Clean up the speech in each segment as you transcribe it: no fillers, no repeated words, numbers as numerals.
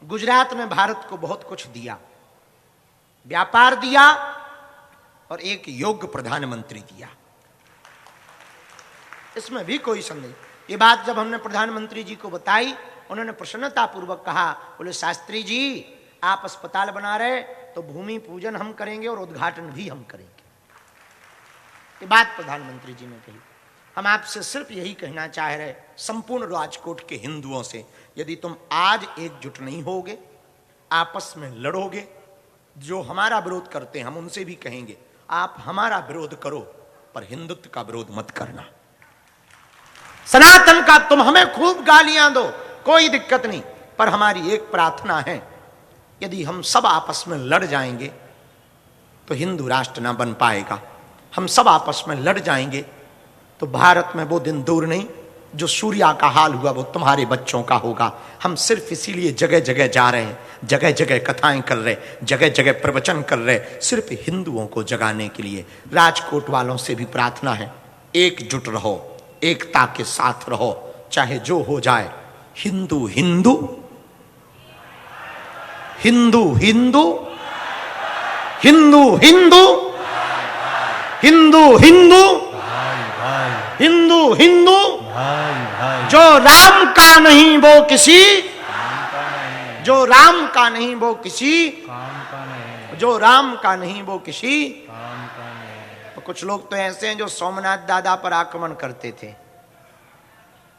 गुजरात में भारत को बहुत कुछ दिया, व्यापार दिया और एक योग्य प्रधानमंत्री दिया, इसमें भी कोई संदेह। ये बात जब हमने प्रधानमंत्री जी को बताई, उन्होंने प्रसन्नता पूर्वक कहा, बोले शास्त्री जी आप अस्पताल बना रहे तो भूमि पूजन हम करेंगे और उद्घाटन भी हम करेंगे। ये बात प्रधानमंत्री जी ने कही। हम आपसे सिर्फ यही कहना चाह रहे संपूर्ण राजकोट के हिंदुओं से, यदि तुम आज एकजुट नहीं होगे, आपस में लड़ोगे, जो हमारा विरोध करते हैं हम उनसे भी कहेंगे आप हमारा विरोध करो पर हिंदुत्व का विरोध मत करना। सनातन का तुम हमें खूब गालियां दो, कोई दिक्कत नहीं, पर हमारी एक प्रार्थना है, यदि हम सब आपस में लड़ जाएंगे तो हिंदू राष्ट्र ना बन पाएगा। हम सब आपस में लड़ जाएंगे तो भारत में वो दिन दूर नहीं जो सूर्या का हाल हुआ वो तुम्हारे बच्चों का होगा। हम सिर्फ इसीलिए जगह जगह जा रहे हैं, जगह जगह कथाएं कर रहे, जगह जगह प्रवचन कर रहे, सिर्फ हिंदुओं को जगाने के लिए। राजकोट वालों से भी प्रार्थना है, एकजुट रहो, एकता के साथ रहो, चाहे जो हो जाए। हिंदू हिंदू, हिंदू हिंदू, हिंदू हिंदू, हिंदू हिंदू, हिंदू हिंदू, जो राम का नहीं वो किसी, जो राम का नहीं वो किसी, जो राम का नहीं वो किसी। तो कुछ लोग तो ऐसे हैं जो सोमनाथ दादा पर आक्रमण करते थे,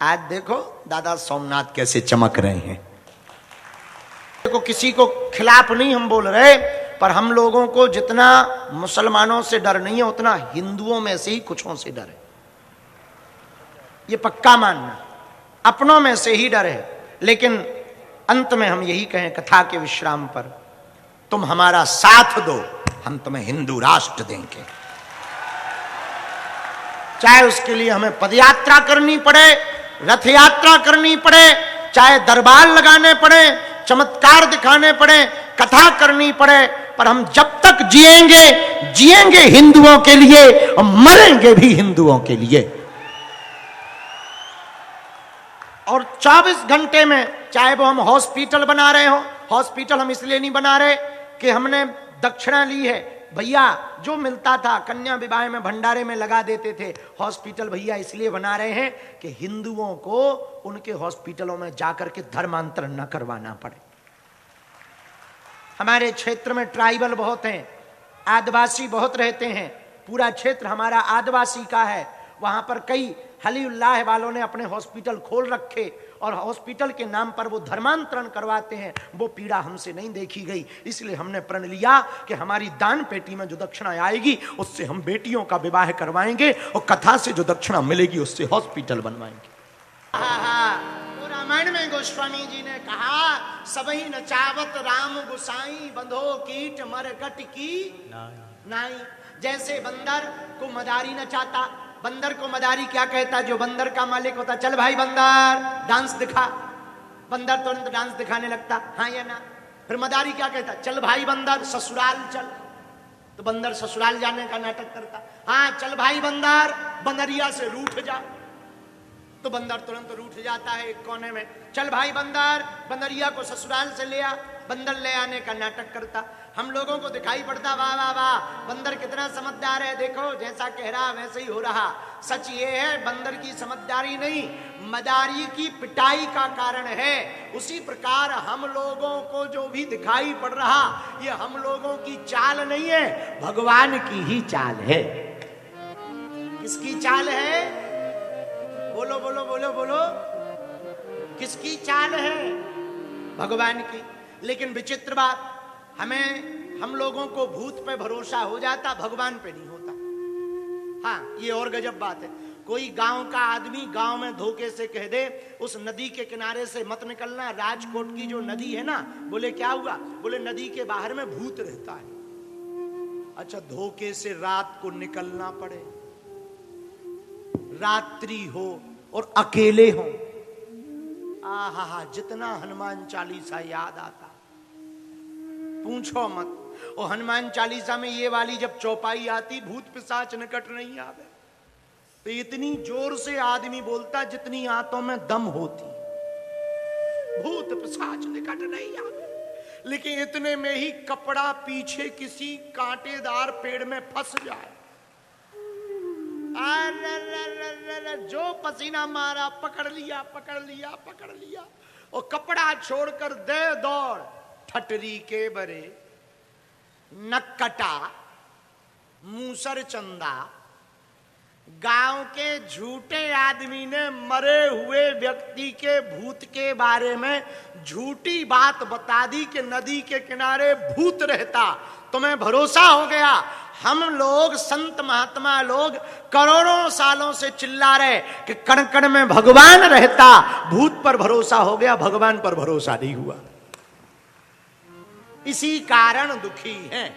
आज देखो दादा सोमनाथ कैसे चमक रहे हैं। देखो किसी को खिलाफ नहीं हम बोल रहे, पर हम लोगों को जितना मुसलमानों से डर नहीं है उतना हिंदुओं में से ही कुछों से डर है, ये पक्का मानना। अपनों में से ही डर है। लेकिन अंत में हम यही कहें कथा के विश्राम पर, तुम हमारा साथ दो, हम तुम्हें हिंदू राष्ट्र देंगे। चाहे उसके लिए हमें पदयात्रा करनी पड़े, रथ यात्रा करनी पड़े, चाहे दरबार लगाने पड़े, चमत्कार दिखाने पड़े, कथा करनी पड़े, पर हम जब तक जिएंगे जिएंगे हिंदुओं के लिए और मरेंगे भी हिंदुओं के लिए। और 24 घंटे में, चाहे वो हम हॉस्पिटल बना रहे हो, हॉस्पिटल हम इसलिए नहीं बना रहे कि हमने दक्षिणा ली है, भैया जो मिलता था कन्या विवाह में भंडारे में लगा देते थे। हॉस्पिटल भैया इसलिए बना रहे हैं कि हिंदुओं को उनके हॉस्पिटलों में जाकर के धर्मांतरण न करवाना पड़े। हमारे क्षेत्र में ट्राइबल बहुत हैं, आदिवासी बहुत रहते हैं, पूरा क्षेत्र हमारा आदिवासी का है। वहां पर कई हलीउल्लाह वालों ने अपने हॉस्पिटल खोल रखे और हॉस्पिटल के नाम पर वो धर्मांतरण करवाते हैं। वो पीड़ा हमसे नहीं देखी गई, इसलिए हमने प्रण लिया कि हमारी दान पेटी में जो दक्षिणा आएगी उससे हम बेटियों का विवाह करवाएंगे और कथा से जो दक्षिणा मिलेगी उससे हॉस्पिटल बनवाएंगे। तो रामायण में गोस्वामी जी ने कहा, सबही नचावत राम गुसाई, बंधो कीट मरकट की नाई। जैसे बंदर को मदारी नचाता, बंदर को मदारी क्या कहता, जो बंदर का मालिक होता, चल भाई बंदर डांस दिखा, बंदर तुरंत डांस दिखाने लगता, हाँ या ना। फिर मदारी क्या कहता, चल भाई बंदर ससुराल चल, तो बंदर ससुराल जाने का नाटक करता। हाँ चल भाई बंदर बंदरिया से रूठ जा, तो बंदर तुरंत रूठ जाता है एक कोने में। चल भाई बंदर बंदरिया को ससुराल से ले आ, बंदर ले आने का नाटक करता। हम लोगों को दिखाई पड़ता, वाह वाह वाह बंदर कितना समझदार है, देखो जैसा कह रहा वैसे ही हो रहा। सच ये है बंदर की समझदारी नहीं, मदारी की पिटाई का कारण है। उसी प्रकार हम लोगों को जो भी दिखाई पड़ रहा, ये हम लोगों की चाल नहीं है, भगवान की ही चाल है। किसकी चाल है? बोलो बोलो बोलो बोलो, किसकी चाल है? भगवान की। लेकिन विचित्र बात, हम लोगों को भूत पे भरोसा हो जाता, भगवान पे नहीं होता। हाँ ये और गजब बात है, कोई गांव का आदमी गांव में धोखे से कह दे उस नदी के किनारे से मत निकलना, राजकोट की जो नदी है ना, बोले क्या हुआ, बोले नदी के बाहर में भूत रहता है। अच्छा धोखे से रात को निकलना पड़े, रात्रि हो और अकेले हो, आहा जितना हनुमान चालीसा याद आता पूछो मत। और हनुमान चालीसा में ये वाली जब चौपाई आती, भूत पिशाच निकट नहीं आवे, तो इतनी जोर से आदमी बोलता जितनी आंतों में दम होती। भूत पिशाच निकट नहीं आवे। लेकिन इतने में ही कपड़ा पीछे किसी कांटेदार पेड़ में फंस जाए, जो पसीना मारा, पकड़ लिया पकड़ लिया पकड़ लिया, और कपड़ा छोड़कर दे दौड़। ठटरी के बरे नक्कटा मूसर चंदा, गांव के झूठे आदमी ने मरे हुए व्यक्ति के भूत के बारे में झूठी बात बता दी कि नदी के किनारे भूत रहता। तुम्हें भरोसा हो गया। हम लोग संत महात्मा लोग करोड़ों सालों से चिल्ला रहे कि कण कण में भगवान रहता, भूत पर भरोसा हो गया, भगवान पर भरोसा नहीं हुआ। इसी कारण दुखी हैं।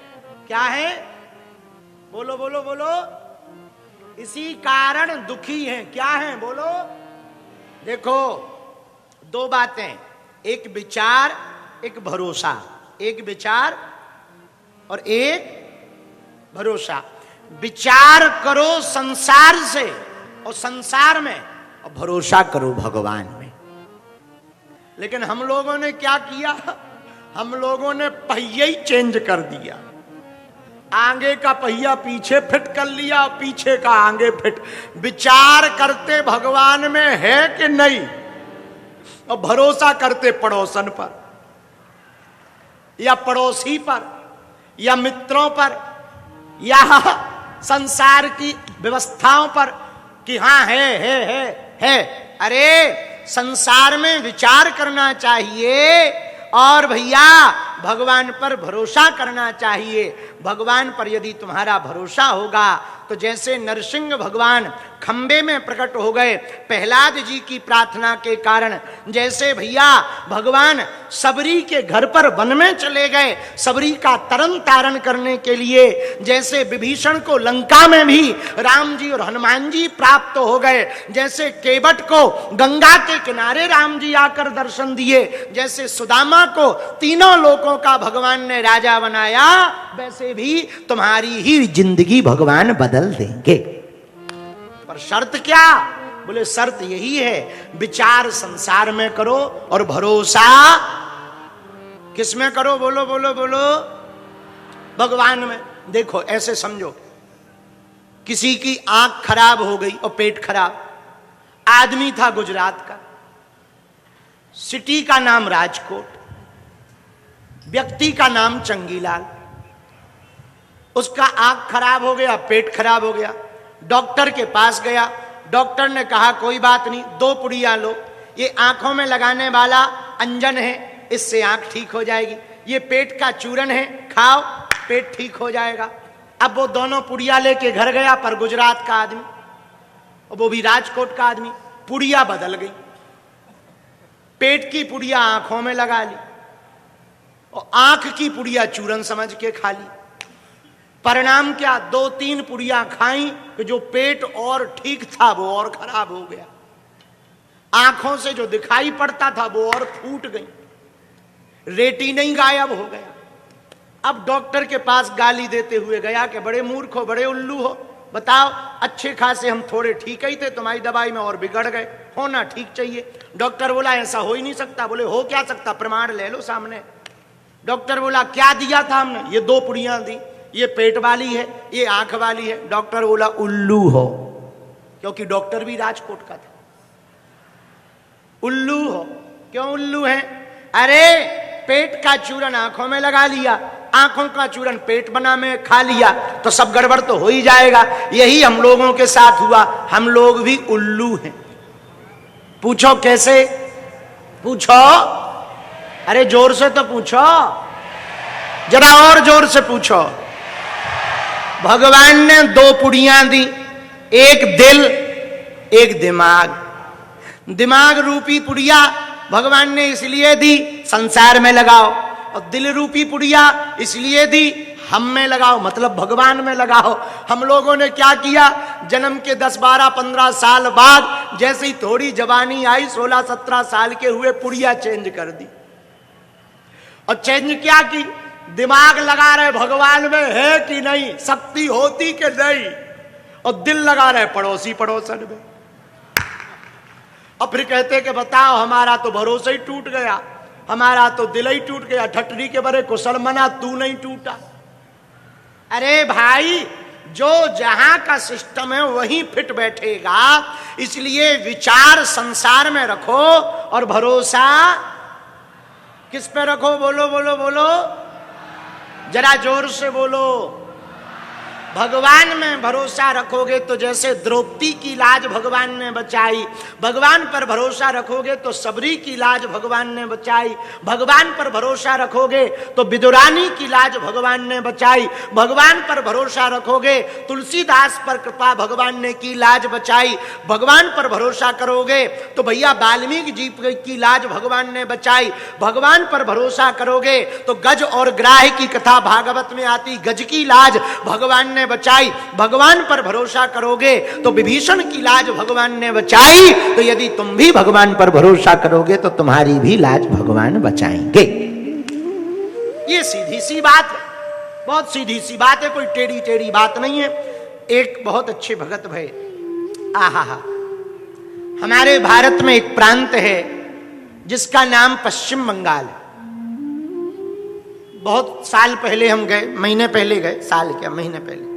क्या है? बोलो बोलो बोलो। इसी कारण दुखी हैं। क्या है? बोलो। देखो, दो बातें, एक विचार एक भरोसा। एक विचार और एक भरोसा। विचार करो संसार से और संसार में, और भरोसा करो भगवान में। लेकिन हम लोगों ने क्या किया? हम लोगों ने पहिया ही चेंज कर दिया। आगे का पहिया पीछे फिट कर लिया, पीछे का आगे फिट। विचार करते भगवान में है कि नहीं, और भरोसा करते पड़ोसन पर या पड़ोसी पर या मित्रों पर या संसार की व्यवस्थाओं पर कि हाँ है। अरे संसार में विचार करना चाहिए और भैया भगवान पर भरोसा करना चाहिए। भगवान पर यदि तुम्हारा भरोसा होगा तो जैसे नरसिंह भगवान खंबे में प्रकट हो गए प्रहलाद जी की प्रार्थना के कारण, जैसे भैया भगवान सबरी के घर पर वन में चले गए सबरी का तरन तारण करने के लिए, जैसे विभीषण को लंका में भी राम जी और हनुमान जी प्राप्त हो गए, जैसे केवट को गंगा के किनारे राम जी आकर दर्शन दिए, जैसे सुदामा को तीनों लोकों का भगवान ने राजा बनाया, वैसे भी तुम्हारी ही जिंदगी भगवान बदल देंगे। पर शर्त क्या? बोले शर्त यही है, विचार संसार में करो और भरोसा किस में करो? बोलो बोलो बोलो। भगवान में। देखो ऐसे समझो, किसी की आंख खराब हो गई और पेट खराब। आदमी था गुजरात का, सिटी का नाम राजकोट, व्यक्ति का नाम चंगीलाल। उसका आंख खराब हो गया, पेट खराब हो गया, डॉक्टर के पास गया। डॉक्टर ने कहा कोई बात नहीं, 2 पुड़िया लो, ये आंखों में लगाने वाला अंजन है, इससे आंख ठीक हो जाएगी। ये पेट का चूरन है, खाओ, पेट ठीक हो जाएगा। अब वो दोनों पुड़िया लेके घर गया, पर गुजरात का आदमी, और वो भी राजकोट का आदमी। पुड़िया बदल गई, पेट की पुड़िया आंखों में लगा ली और आंख की पुड़िया चूरन समझ के खा ली। परिणाम क्या? 2-3 पुड़िया खाई कि जो पेट और ठीक था वो और खराब हो गया। आंखों से जो दिखाई पड़ता था वो और फूट गई, रेटिना ही गायब हो गया। अब डॉक्टर के पास गाली देते हुए गया कि बड़े मूर्ख हो, बड़े उल्लू हो, बताओ अच्छे खासे हम थोड़े ठीक ही थे, तुम्हारी दवाई में और बिगड़ गए, होना ठीक चाहिए। डॉक्टर बोला ऐसा हो ही नहीं सकता। बोले हो क्या सकता? प्रमाण ले लो सामने। डॉक्टर बोला क्या दिया था हमने? ये 2 पुड़ियां दी, ये पेट वाली है, ये आंख वाली है। डॉक्टर बोला उल्लू हो, क्योंकि डॉक्टर भी राजकोट का था। उल्लू हो। क्यों उल्लू है? अरे पेट का चूरन आंखों में लगा लिया, आंखों का चूरन पेट बना में खा लिया, तो सब गड़बड़ तो हो ही जाएगा। यही हम लोगों के साथ हुआ, हम लोग भी उल्लू हैं। पूछो कैसे? पूछो, अरे जोर से तो पूछो, जरा और जोर से पूछो। भगवान ने 2 पुड़ियां दी, एक दिल एक दिमाग। दिमाग रूपी पुड़िया भगवान ने इसलिए दी संसार में लगाओ, और दिल रूपी पुड़िया इसलिए दी हम में लगाओ, मतलब भगवान में लगाओ। हम लोगों ने क्या किया? जन्म के 10, 12, 15 साल बाद जैसे ही थोड़ी जवानी आई, 16, 17 साल के हुए, पुड़िया चेंज कर दी। और चेंज क्या की? दिमाग लगा रहे भगवान में है कि नहीं, शक्ति होती कि नहीं, और दिल लगा रहे पड़ोसी पड़ोसन में। और फिर कहते कि बताओ हमारा तो भरोसा ही टूट गया, हमारा तो दिल ही टूट गया, ठटरी के बरे कुशल मना तू नहीं टूटा। अरे भाई, जो जहां का सिस्टम है वहीं फिट बैठेगा, इसलिए विचार संसार में रखो और भरोसा किस पे रखो? बोलो बोलो बोलो, जरा जोर से बोलो। भगवान में भरोसा रखोगे तो जैसे द्रौपदी की लाज भगवान ने बचाई, भगवान पर भरोसा रखोगे तो सबरी की लाज भगवान ने बचाई, भगवान पर भरोसा रखोगे तो विदुरानी की लाज भगवान ने बचाई, भगवान पर भरोसा रखोगे तुलसीदास पर कृपा भगवान ने की लाज बचाई, भगवान पर भरोसा करोगे तो भैया वाल्मीकि जी की लाज भगवान ने बचाई, भगवान पर भरोसा करोगे तो गज और ग्राह की कथा भागवत में आती, गज की लाज भगवान ने बचाई, भगवान पर भरोसा करोगे तो विभीषण की लाज भगवान ने बचाई। तो यदि तुम भी भगवान पर भरोसा करोगे तो तुम्हारी भी लाज भगवान बचाएंगे। ये सीधी सी बात है, बहुत सीधी सी बात है, कोई टेढ़ी टेढ़ी बात नहीं है। एक बहुत अच्छे भगत भय, आहा, हमारे भारत में एक प्रांत है जिसका नाम पश्चिम बंगाल है। बहुत साल पहले हम गए, महीने पहले गए, साल क्या महीने पहले।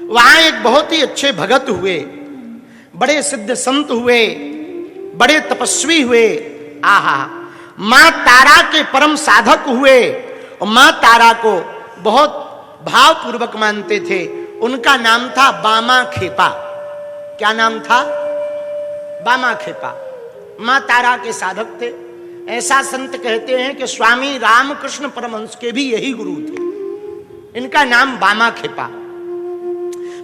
वहां एक बहुत ही अच्छे भगत हुए, बड़े सिद्ध संत हुए, बड़े तपस्वी हुए, आहा, मां तारा के परम साधक हुए और मां तारा को बहुत भावपूर्वक मानते थे। उनका नाम था बामा खेपा। क्या नाम था? बामा खेपा। मां तारा के साधक थे। ऐसा संत कहते हैं कि स्वामी रामकृष्ण परमहंस के भी यही गुरु थे। इनका नाम बामा खेपा।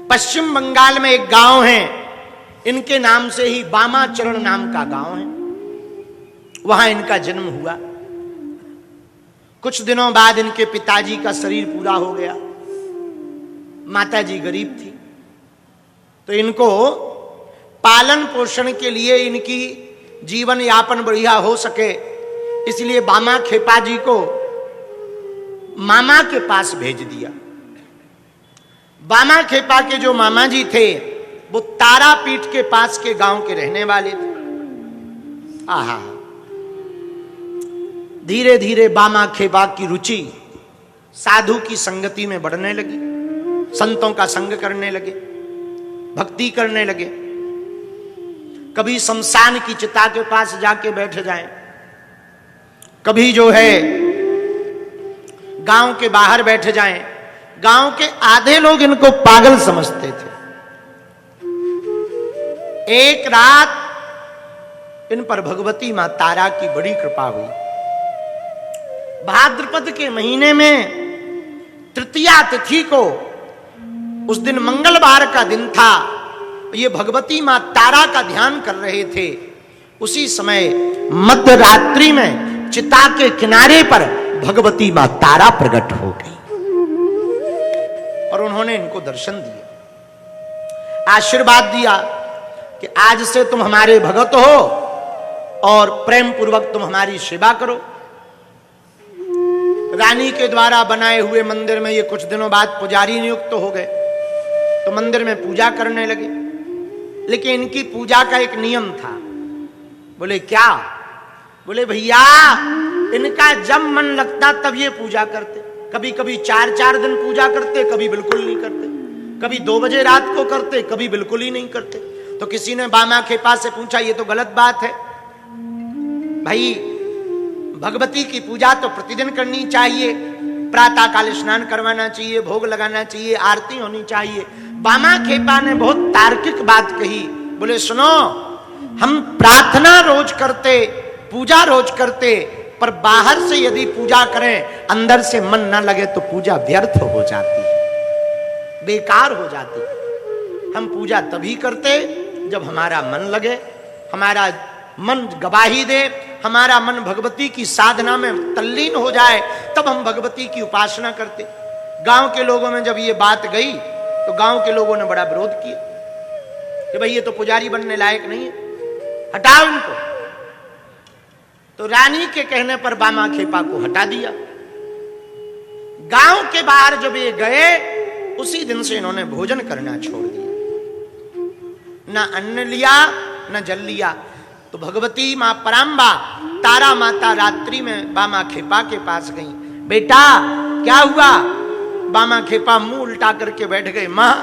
पश्चिम बंगाल में एक गांव है, इनके नाम से ही बामा चरण नाम का गांव है, वहां इनका जन्म हुआ। कुछ दिनों बाद इनके पिताजी का शरीर पूरा हो गया, माताजी गरीब थी, तो इनको पालन पोषण के लिए, इनकी जीवन यापन बढ़िया हो सके, इसलिए बामा खेपा जी को मामा के पास भेज दिया। बामा खेपा के जो मामा जी थे वो तारापीठ के पास के गांव के रहने वाले थे। आहा, धीरे धीरे बामा खेपा की रुचि साधु की संगति में बढ़ने लगी, संतों का संग करने लगे, भक्ति करने लगे। कभी शमशान की चिता के पास जाके बैठ जाएं, कभी जो है गांव के बाहर बैठ जाएं। गांव के आधे लोग इनको पागल समझते थे। एक रात इन पर भगवती मां तारा की बड़ी कृपा हुई। भाद्रपद के महीने में तृतीया तिथि को, उस दिन मंगलवार का दिन था, ये भगवती मां तारा का ध्यान कर रहे थे। उसी समय मध्य रात्रि में चिता के किनारे पर भगवती मां तारा प्रकट हो गई और उन्होंने इनको दर्शन दिया, आशीर्वाद दिया कि आज से तुम हमारे भगत हो और प्रेम पूर्वक तुम हमारी सेवा करो। रानी के द्वारा बनाए हुए मंदिर में ये कुछ दिनों बाद पुजारी नियुक्त हो गए, तो मंदिर में पूजा करने लगे। लेकिन इनकी पूजा का एक नियम था। बोले क्या? बोले भैया, इनका जब मन लगता तब ये पूजा करते। कभी कभी 4-4 दिन पूजा करते, कभी बिल्कुल नहीं करते, कभी 2 बजे रात को करते, कभी बिल्कुल ही नहीं करते। तो किसी ने बामा खेपा से पूछा, ये तो गलत बात है भाई, भगवती की पूजा तो प्रतिदिन करनी चाहिए, प्रातः काल स्नान करवाना चाहिए, भोग लगाना चाहिए, आरती होनी चाहिए। बामा खेपा ने बहुत तार्किक बात कही। बोले सुनो, हम प्रार्थना रोज करते, पूजा रोज करते, पर बाहर से यदि पूजा करें, अंदर से मन न लगे तो पूजा व्यर्थ हो जाती है, बेकार हो जाती है। हम पूजा तभी करते जब हमारा मन लगे, हमारा मन गवाही दे, हमारा मन भगवती की साधना में तल्लीन हो जाए, तब हम भगवती की उपासना करते। गांव के लोगों में जब ये बात गई तो गांव के लोगों ने बड़ा विरोध किया कि भाई ये तो पुजारी बनने लायक नहीं है, हटाओ इनको। तो रानी के कहने पर बामा खेपा को हटा दिया। गांव के बाहर जब ये गए, उसी दिन से इन्होंने भोजन करना छोड़ दिया, ना अन्न लिया न जल लिया। तो भगवती माँ पराम्बा तारा माता रात्रि में बामा खेपा के पास गई। बेटा क्या हुआ? बामा खेपा मुंह उल्टा करके बैठ गए। माँ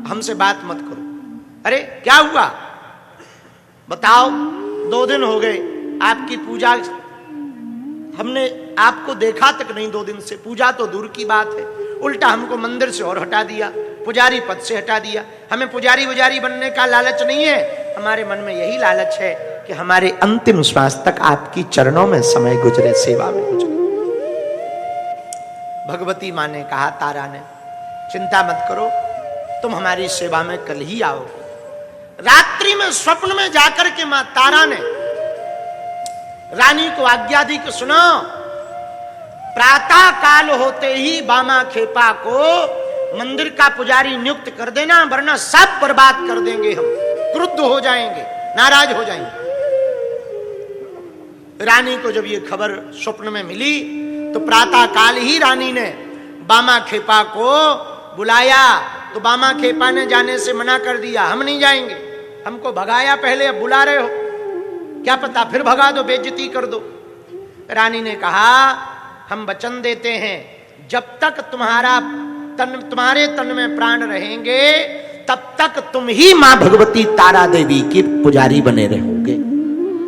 हमसे बात मत करो। अरे क्या हुआ बताओ? 2 दिन हो गए आपकी पूजा, हमने आपको देखा तक नहीं 2 दिन से। पूजा तो दूर की बात है, उल्टा हमको मंदिर से और हटा दिया, पुजारी पद से हटा दिया। हमें पुजारी वुजारी बनने का लालच नहीं है, हमारे मन में यही लालच है कि हमारे अंतिम श्वास तक आपकी चरणों में समय गुजरे, सेवा में गुजरे। भगवती माँ ने कहा, तारा ने, चिंता मत करो, तुम हमारी सेवा में कल ही आओगे। रात्रि में स्वप्न में जाकर के मां तारा ने रानी को आज्ञा दी कि सुनो, प्रातः काल होते ही बामा खेपा को मंदिर का पुजारी नियुक्त कर देना, वरना सब बर्बाद कर देंगे, हम क्रुद्ध हो जाएंगे, नाराज हो जाएंगे। रानी को जब ये खबर स्वप्न में मिली तो प्रातः काल ही रानी ने बामा खेपा को बुलाया। तो बामा खेपा ने जाने से मना कर दिया, हम नहीं जाएंगे, हमको भगाया पहले, अब बुला रहे हो, क्या पता फिर भगा दो, बेइज्जती कर दो। रानी ने कहा, हम वचन देते हैं जब तक तुम्हारे तन में प्राण रहेंगे तब तक तुम ही मां भगवती तारा देवी की पुजारी बने रहोगे।